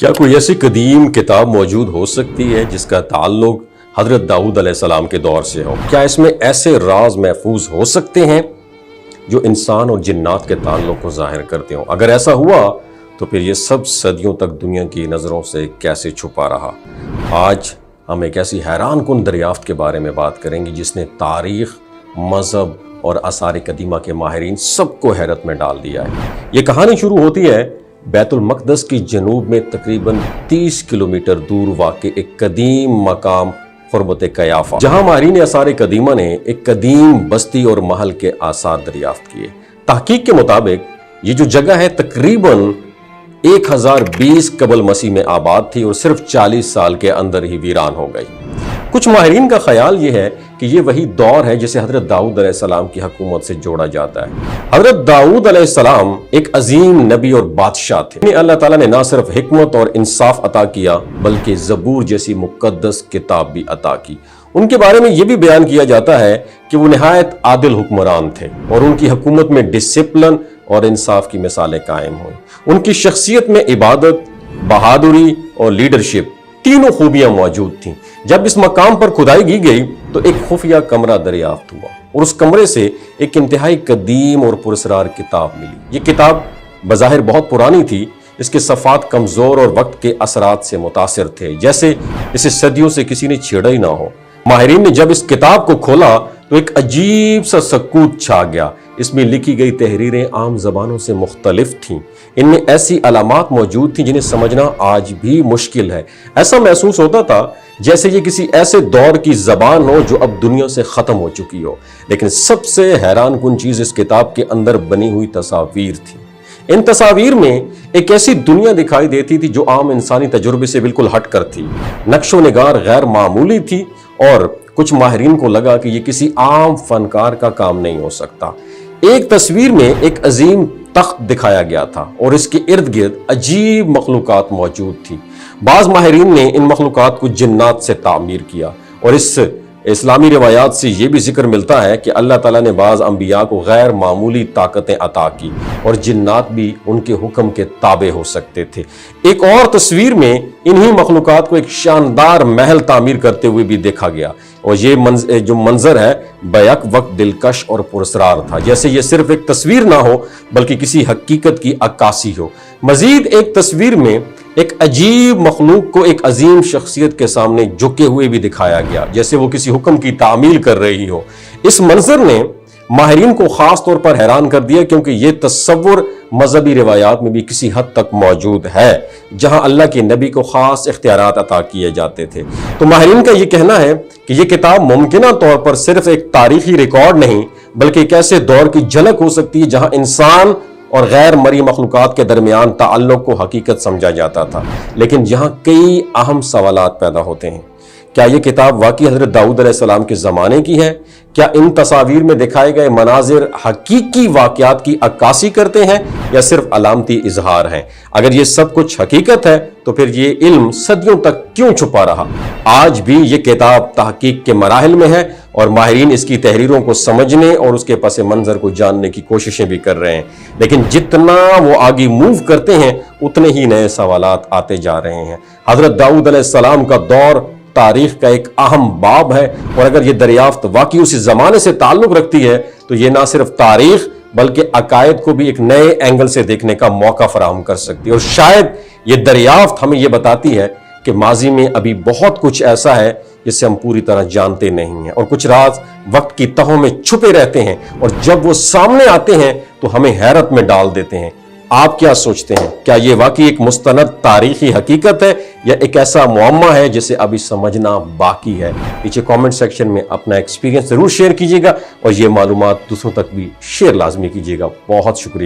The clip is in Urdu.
کیا کوئی ایسی قدیم کتاب موجود ہو سکتی ہے جس کا تعلق حضرت داؤد علیہ السلام کے دور سے ہو؟ کیا اس میں ایسے راز محفوظ ہو سکتے ہیں جو انسان اور جنات کے تعلق کو ظاہر کرتے ہوں؟ اگر ایسا ہوا تو پھر یہ سب صدیوں تک دنیا کی نظروں سے کیسے چھپا رہا؟ آج ہم ایک ایسی حیران کن دریافت کے بارے میں بات کریں گے جس نے تاریخ، مذہب اور آثار قدیمہ کے ماہرین سب کو حیرت میں ڈال دیا ہے۔ یہ کہانی شروع ہوتی ہے بیت المقدس کی جنوب میں تقریباً 30 کلومیٹر دور واقع ایک قدیم مقام خربت قیافہ، جہاں ماہرین آثار قدیمہ نے ایک قدیم بستی اور محل کے آثار دریافت کیے۔ تحقیق کے مطابق یہ جو جگہ ہے تقریباً 1020 قبل مسیح میں آباد تھی اور صرف 40 سال کے اندر ہی ویران ہو گئی۔ کچھ ماہرین کا خیال یہ ہے کہ یہ وہی دور ہے جسے حضرت داؤد علیہ السلام کی حکومت سے جوڑا جاتا ہے۔ حضرت داؤد علیہ السلام ایک عظیم نبی اور بادشاہ تھے۔ اللہ تعالیٰ نے نہ صرف حکمت اور انصاف عطا کیا بلکہ زبور جیسی مقدس کتاب بھی عطا کی۔ ان کے بارے میں یہ بھی بیان کیا جاتا ہے کہ وہ نہایت عادل حکمران تھے اور ان کی حکومت میں ڈسپلن اور انصاف کی مثالیں قائم ہوئیں۔ ان کی شخصیت میں عبادت، بہادری اور لیڈرشپ تینوں خوبیاں موجود تھیں۔ جب اس مقام پر کھدائی کی گئی تو ایک خفیہ کمرہ دریافت ہوا اور اس کمرے سے ایک انتہائی قدیم اور پراسرار کتاب ملی۔ یہ کتاب بظاہر بہت پرانی تھی، اس کے صفحات کمزور اور وقت کے اثرات سے متاثر تھے، جیسے اسے صدیوں سے کسی نے چھیڑا ہی نہ ہو۔ ماہرین نے جب اس کتاب کو کھولا تو ایک عجیب سا سکوت چھا گیا۔ اس میں لکھی گئی تحریریں عام زبانوں سے مختلف تھیں۔ ان میں ایسی علامات موجود تھیں جنہیں سمجھنا آج بھی مشکل ہے۔ ایسا محسوس ہوتا تھا جیسے یہ کسی ایسے دور کی زبان ہو جو اب دنیا سے ختم ہو چکی ہو۔ لیکن سب سے حیران کن چیز اس کتاب کے اندر بنی ہوئی تصاویر تھی۔ ان تصاویر میں ایک ایسی دنیا دکھائی دیتی تھی جو عام انسانی تجربے سے بالکل ہٹ کر تھی۔ نقش و نگار غیر معمولی تھی اور کچھ ماہرین کو لگا کہ یہ کسی عام فنکار کا کام نہیں ہو سکتا۔ ایک تصویر میں ایک عظیم تخت دکھایا گیا تھا اور اس کے ارد گرد عجیب مخلوقات موجود تھی۔ بعض ماہرین نے ان مخلوقات کو جنات سے تعمیر کیا اور اس اسلامی روایات سے یہ بھی ذکر ملتا ہے کہ اللہ تعالیٰ نے بعض انبیاء کو غیر معمولی طاقتیں عطا کی اور جنات بھی ان کے حکم کے تابع ہو سکتے تھے۔ ایک اور تصویر میں انہی مخلوقات کو ایک شاندار محل تعمیر کرتے ہوئے بھی دیکھا گیا اور یہ جو منظر ہے بیک وقت دلکش اور پراسرار تھا، جیسے یہ صرف ایک تصویر نہ ہو بلکہ کسی حقیقت کی عکاسی ہو۔ مزید ایک تصویر میں ایک عجیب مخلوق کو ایک عظیم شخصیت کے سامنے جھکے ہوئے بھی دکھایا گیا، جیسے وہ کسی حکم کی تعمیل کر رہی ہو۔ اس منظر نے ماہرین کو خاص طور پر حیران کر دیا کیونکہ یہ تصور مذہبی روایات میں بھی کسی حد تک موجود ہے، جہاں اللہ کے نبی کو خاص اختیارات عطا کیے جاتے تھے۔ تو ماہرین کا یہ کہنا ہے کہ یہ کتاب ممکنہ طور پر صرف ایک تاریخی ریکارڈ نہیں بلکہ ایک ایسے دور کی جھلک ہو سکتی ہے جہاں انسان اور غیر مرئی مخلوقات کے درمیان تعلق کو حقیقت سمجھا جاتا تھا، لیکن یہاں کئی اہم سوالات پیدا ہوتے ہیں۔ کیا یہ کتاب واقعی حضرت داؤد علیہ السلام کے زمانے کی ہے؟ کیا ان تصاویر میں دکھائے گئے مناظر حقیقی واقعات کی عکاسی کرتے ہیں یا صرف علامتی اظہار ہیں؟ اگر یہ سب کچھ حقیقت ہے تو پھر یہ علم صدیوں تک کیوں چھپا رہا؟ آج بھی یہ کتاب تحقیق کے مراحل میں ہے اور ماہرین اس کی تحریروں کو سمجھنے اور اس کے پس منظر کو جاننے کی کوششیں بھی کر رہے ہیں، لیکن جتنا وہ آگے موو کرتے ہیں اتنے ہی نئے سوالات آتے جا رہے ہیں۔ حضرت داؤد علیہ السلام کا دور تاریخ کا ایک اہم باب ہے اور اگر یہ دریافت واقعی اسی زمانے سے تعلق رکھتی ہے تو یہ نہ صرف تاریخ بلکہ عقائد کو بھی ایک نئے اینگل سے دیکھنے کا موقع فراہم کر سکتی ہے۔ اور شاید یہ دریافت ہمیں یہ بتاتی ہے کہ ماضی میں ابھی بہت کچھ ایسا ہے جسے ہم پوری طرح جانتے نہیں ہیں اور کچھ راز وقت کی تہوں میں چھپے رہتے ہیں اور جب وہ سامنے آتے ہیں تو ہمیں حیرت میں ڈال دیتے ہیں۔ آپ کیا سوچتے ہیں؟ کیا یہ واقعی ایک مستند تاریخی حقیقت ہے یا ایک ایسا معمہ ہے جسے ابھی سمجھنا باقی ہے؟ نیچے کامنٹ سیکشن میں اپنا ایکسپیرینس ضرور شیئر کیجیے گا اور یہ معلومات دوسروں تک بھی شیئر لازمی کیجیے گا۔ بہت شکریہ۔